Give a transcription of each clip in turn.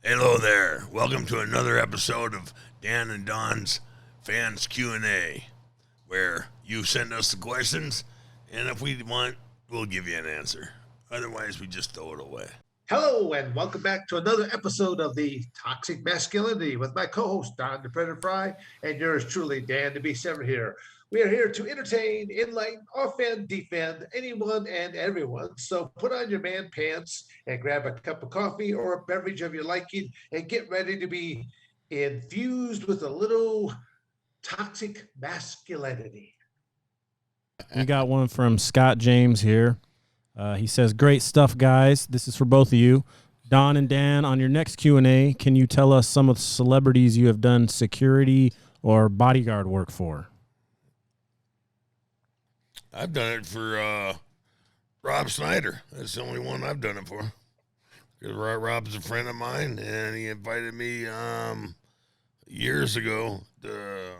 Hello there. Welcome to another episode of Dan and Don's Fans Q&A, where you send us the questions, and if we want, we'll give you an answer. Otherwise, we just throw it away. Hello, and welcome back to another episode of the Toxic Masculinity with my co-host Don the Predator Fry and yours truly, Dan to be Severn here. We are here to entertain, enlighten, offend, defend anyone and everyone. So put on your man pants and grab a cup of coffee or a beverage of your liking and get ready to be infused with a little toxic masculinity. We got one from Scott James here. He says, great stuff, guys. This is for both of you. Don and Dan, on your next Q&A, can you tell us some of the celebrities you have done security or bodyguard work for? I've done it for Rob Snyder. That's the only one I've done it for. Because Rob's a friend of mine, and he invited me years ago to,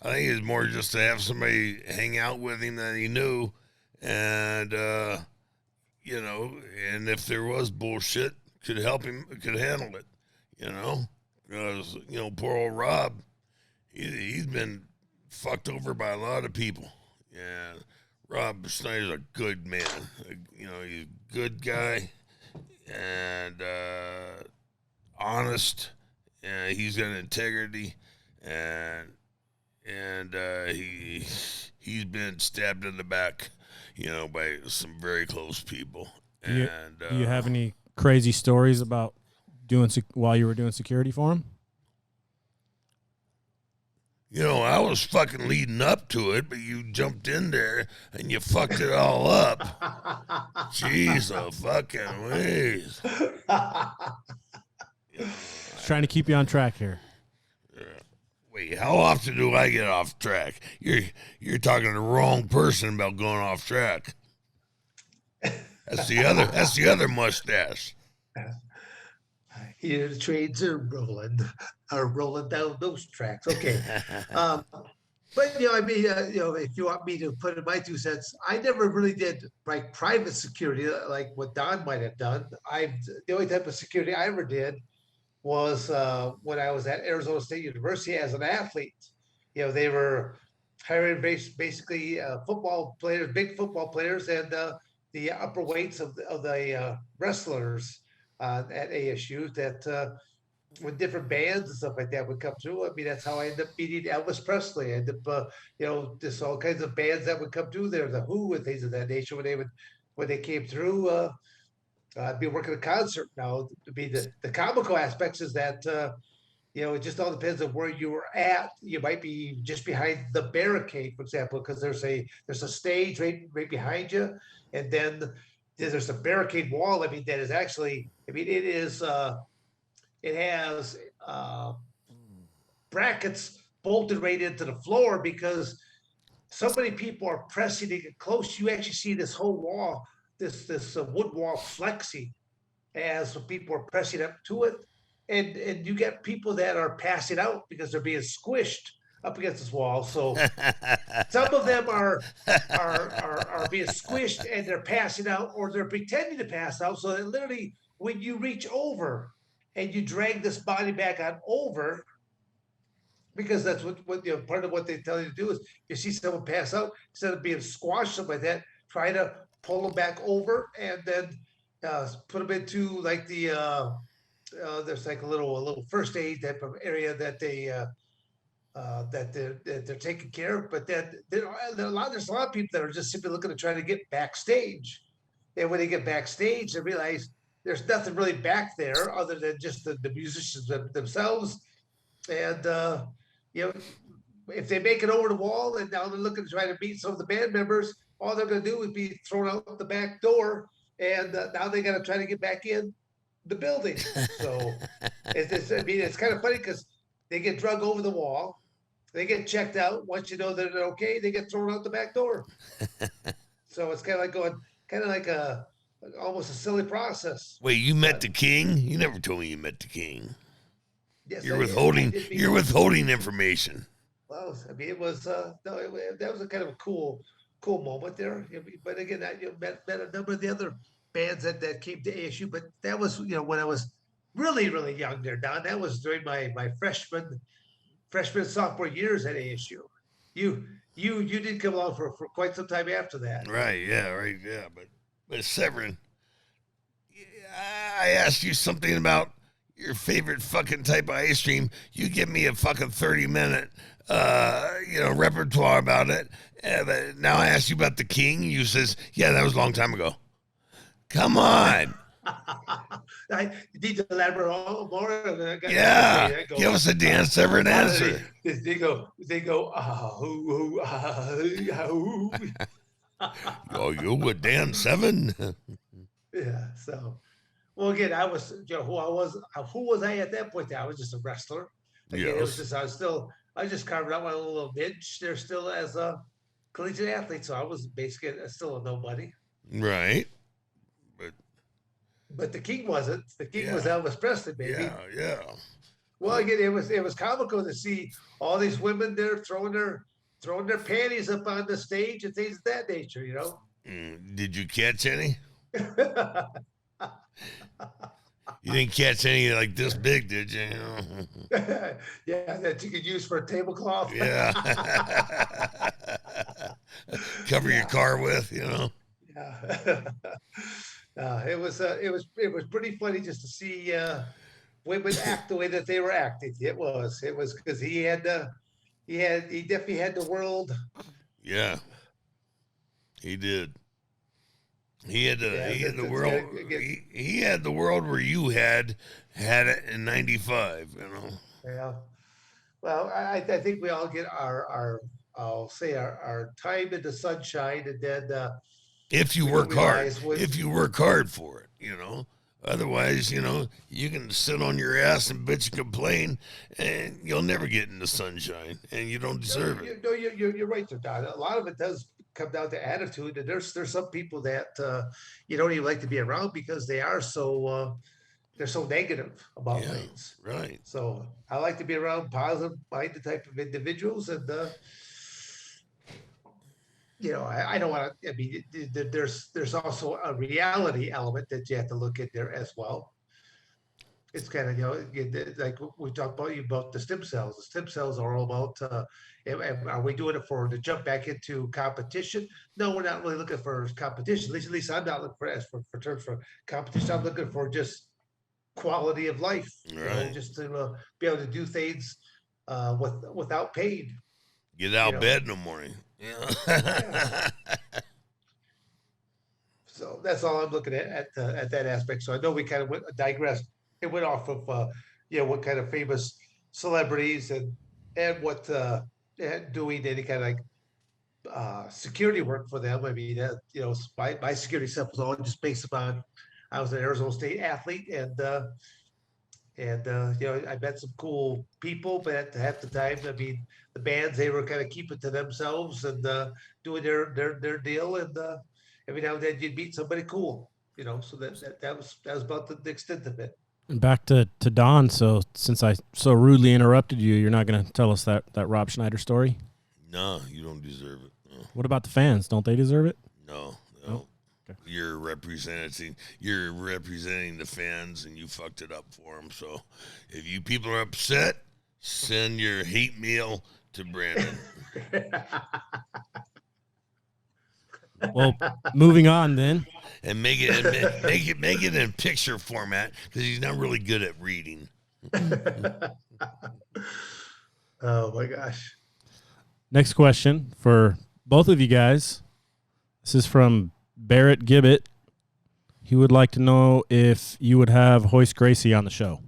I think it was more just to have somebody hang out with him that he knew. And, and if there was bullshit, could help him, could handle it, because, poor old Rob, he's been fucked over by a lot of people. Yeah, Rob Snyder's a good man. He's a good guy and honest, and he's got integrity, and he's been stabbed in the back, by some very close people. Do you have any crazy stories about while you were doing security for him? I was fucking leading up to it, but you jumped in there and you fucked it all up. Jeez, oh fucking ways. Just trying to keep you on track here. Wait, how often do I get off track? You're talking to the wrong person about going off track. That's the other mustache. Here the trains are rolling down those tracks. Okay. But, if you want me to put in my 2 cents, I never really did like private security like what Don might have done. The only type of security I ever did was when I was at Arizona State University as an athlete. They were hiring basically football players, big football players, and the upper weights of the wrestlers at ASU that when different bands and stuff like that would come through. I mean, that's how I ended up meeting Elvis Presley. I ended up, just all kinds of bands that would come through there, the Who and things of that nature. When they came through, I'd be working a concert. Now, to be the comical aspects is that it just all depends on where you were at. You might be just behind the barricade, for example, because there's a stage right behind you, and then there's a barricade wall. I mean, that is actually. I mean, it is. It has brackets bolted right into the floor because so many people are pressing to get close. You actually see this whole wall, this wood wall flexing as people are pressing up to it, and you get people that are passing out because they're being squished up against this wall. So some of them are being squished and they're passing out, or they're pretending to pass out. So that literally, when you reach over and you drag this body back on over, because that's what part of what they tell you to do is you see someone pass out, instead of being squashed, something like that, try to pull them back over and then put them into like there's like a little first aid type of area that they're taking care of. But then there's a lot of people that are just simply looking to try to get backstage, and when they get backstage, they realize there's nothing really back there other than just the musicians themselves. And if they make it over the wall and now they're looking to try to meet some of the band members, all they're going to do is be thrown out the back door, and now they got to try to get back in the building. So it's kind of funny because they get drug over the wall, they get checked out. Once you know that they're okay, they get thrown out the back door. So it's kind of like almost a silly process. Wait, you met the king? You never told me you met the king. Yes, you're withholding information. Well, I mean, it was that was a kind of a cool moment there. But again, I met a number of the other bands that came to ASU, but that was when I was really young there, Don. That was during my freshman sophomore years at ASU. You you did come along for quite some time after that. Right, yeah. But Severn, I asked you something about your favorite fucking type of ice cream. You give me a fucking 30-minute, repertoire about it. But now I ask you about the King. You says, yeah, that was a long time ago. Come on. I need to elaborate more. Yeah, give us a Dan Severn answer. They go, Oh, you with Dan Severn? yeah. So, well, again, I was, who was I at that point? I was just a wrestler. Again, it was Yes. just, I was just carving out my own little niche there still as a collegiate athlete. So I was basically still a nobody. Right. But the king wasn't. The king was Yeah. Elvis Presley, baby. Yeah. Well, again, it was comical to see all these women there throwing their panties up on the stage and things of that nature, Did you catch any? You didn't catch any like this big, did you? Yeah, that you could use for a tablecloth. Yeah. Cover your car with, Yeah. It was pretty funny just to see women act the way that they were acting. It was because he definitely had the world. Yeah, he did. He had the world. He had the world where you had it in '95. Yeah. Well, I think we all get our I'll say our time in the sunshine, and then If you we don't work hard, realize what. if you work hard for it. Otherwise, you can sit on your ass and bitch and complain, and you'll never get in the sunshine, and you don't deserve it. No, you're right there, Don. A lot of it does come down to attitude, and there's some people that you don't even like to be around because they're so negative about Yeah, things. right. So I like to be around positive-minded type of individuals, and I don't want to. I mean, there's also a reality element that you have to look at there as well. It's kind of like we talked about the stem cells. The stem cells are all about. Are we doing it to jump back into competition? No, we're not really looking for competition. At least I'm not looking for terms for competition. I'm looking for just quality of life. Right. Just to be able to do things without pain. Get out You know. bed in the morning. Yeah. So that's all I'm looking at that aspect. So I know we kind of digressed. It went off of what kind of famous celebrities and what and doing any kind of like security work for them. I mean, my security stuff was all just based upon I was an Arizona State athlete, and I met some cool people, but at half the time, I mean, the bands they were kind of keeping to themselves and doing their deal, and every now and then you'd meet somebody cool, So that was about the extent of it. And back to Don. So since I so rudely interrupted you, you're not going to tell us that Rob Schneider story? No, you don't deserve it. No. What about the fans? Don't they deserve it? No. Oh, okay. You're representing the fans, and you fucked it up for them. So, if you people are upset, send your hate mail to Brandon. Well, moving on then. And make it in picture format because he's not really good at reading. Oh my gosh. Next question for both of you guys. This is from Barrett Gibbett. He would like to know if you would have Royce Gracie on the show.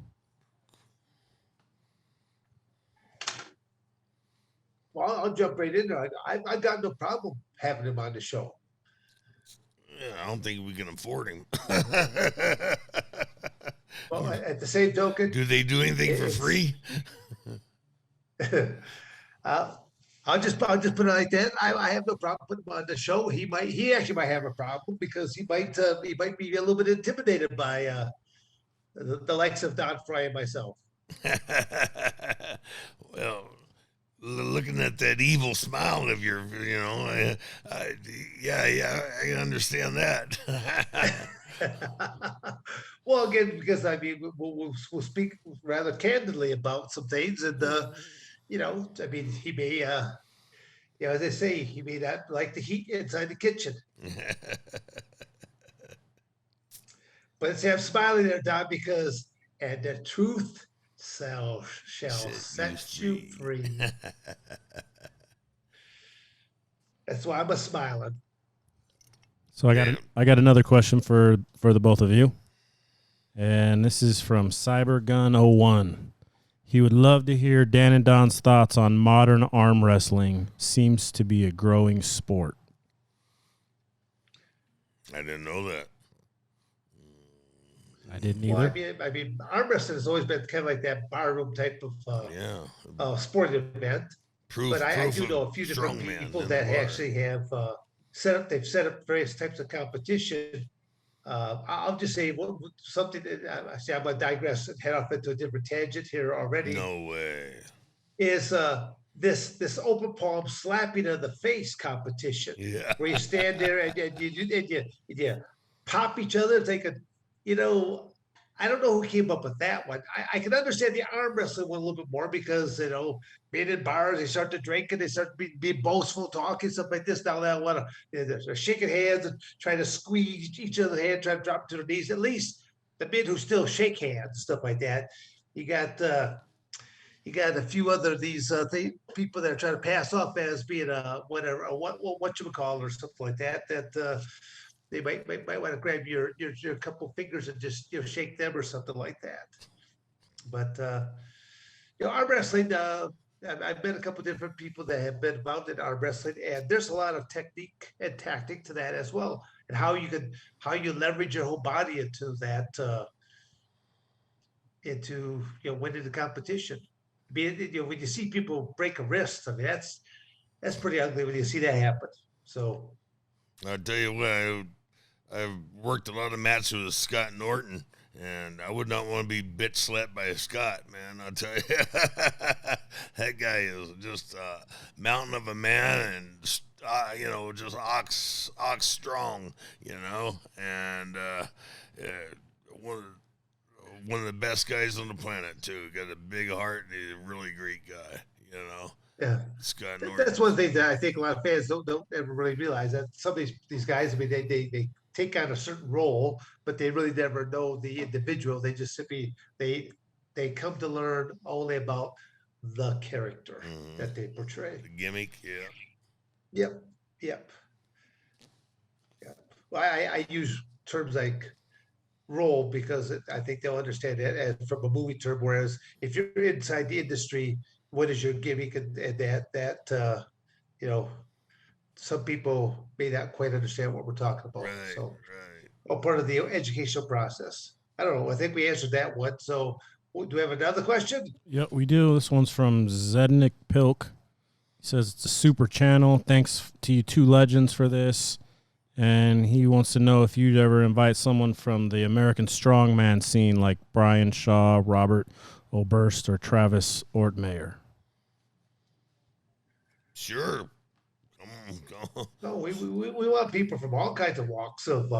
Well, I'll jump right in there. I got no problem having him on the show. Yeah, I don't think we can afford him. Well, at the same token, do they do anything for free? I'll just put it like that. I have no problem putting him on the show. He actually might have a problem because he might be a little bit intimidated by the likes of Don Frye and myself. Well, looking at that evil smile of your, I understand that. Well, again, because I mean, we'll speak rather candidly about some things, and I mean, he may, as they say, he may not like the heat inside the kitchen. But see, I'm smiling there, Don, because and the truth shall Set you set you free. free. That's why I'm smiling. So I got another question for the both of you. And this is from CyberGun01. He would love to hear Dan and Don's thoughts on modern arm wrestling. Seems to be a growing sport. I didn't know that. I didn't Well, either. I mean, arm wrestling has always been kind of like that barroom type of sporting event. But I Proof do know of a few different strongman people in the that water. actually have they've set up various types of competition. I'll just say something that I say I'm going to digress and head off into a different tangent here already. No way. Is this open palm slapping of the face competition Yeah. where you stand there and you pop each other. It's like you know, I don't know who came up with that one. I can understand the arm wrestling one a little bit more because being in bars, they start to drink and they start to be boastful, talking stuff like this. Now they want to they're shaking hands and trying to squeeze each other's hand, trying to drop to their knees. At least the men who still shake hands, stuff like that. You got you got a few other these people that are trying to pass off as being whatever what you would call or something like that. They might want to grab your couple fingers and just shake them or something like that. But arm wrestling. I've met a couple different people that have been involved in arm wrestling, and there's a lot of technique and tactic to that as well, and how you leverage your whole body into that into winning the competition. When you see people break a wrist, I mean that's pretty ugly when you see that happen. So I'll tell you what, I've worked a lot of matches with Scott Norton, and I would not want to be bitch slapped by a Scott, man. I'll tell you. That guy is just a mountain of a man and, just ox strong, and one of the best guys on the planet, too. Got a big heart and he's a really great guy. yeah, Scott Norton. that's one thing that I think a lot of fans don't ever really realize that some of these guys. I mean, they take on a certain role, but they really never know the individual. They just simply they come to learn only about the character that they portray. The gimmick, yeah. Yep, yep, yep. Well, I use terms like role because I think they'll understand it as from a movie term. Whereas if you're inside the industry, what is your gimmick and that you know some people may not quite understand what we're talking about. Right, So, right. all part of the educational process. I don't know. I think we answered that one. So, do we have another question? Yep, we do. This one's from Zednik Pilk. He says it's a super channel. Thanks to you two legends for this. And he wants to know if you'd ever invite someone from the American strongman scene like Brian Shaw, Robert Oberst, or Travis Ortmayer. Sure. Come on. No, we want people from all kinds of walks of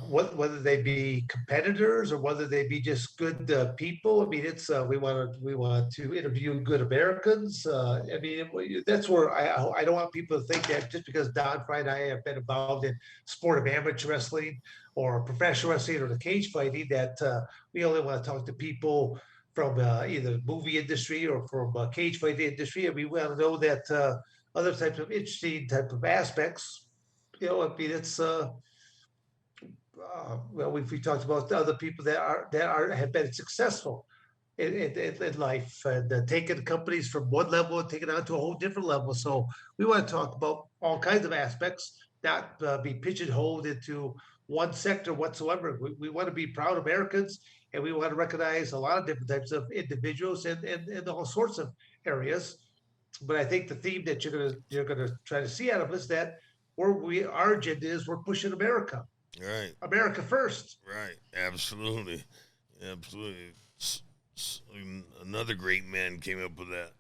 whether they be competitors or whether they be just good people. I mean, it's we want to interview good Americans. I mean, that's where I don't want people to think that just because Don Frye and I have been involved in sport of amateur wrestling or professional wrestling or the cage fighting that we only want to talk to people from either movie industry or from cage fighting industry. And we want to know that other types of interesting type of aspects. I mean, it's well, we talked about the other people that have been successful in life and taking companies from one level and taking it on to a whole different level. So we want to talk about all kinds of aspects, not be pigeonholed into one sector whatsoever. We want to be proud Americans, and we want to recognize a lot of different types of individuals in all sorts of areas. But I think the theme that you're gonna try to see out of us that our agenda is we're pushing America. Right. America first. Right. Absolutely. Absolutely. Another great man came up with that.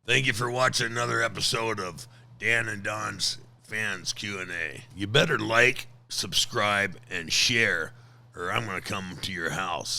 Thank you for watching another episode of Dan and Don's Fans Q&A. You better like, subscribe, and share, or I'm going to come to your house.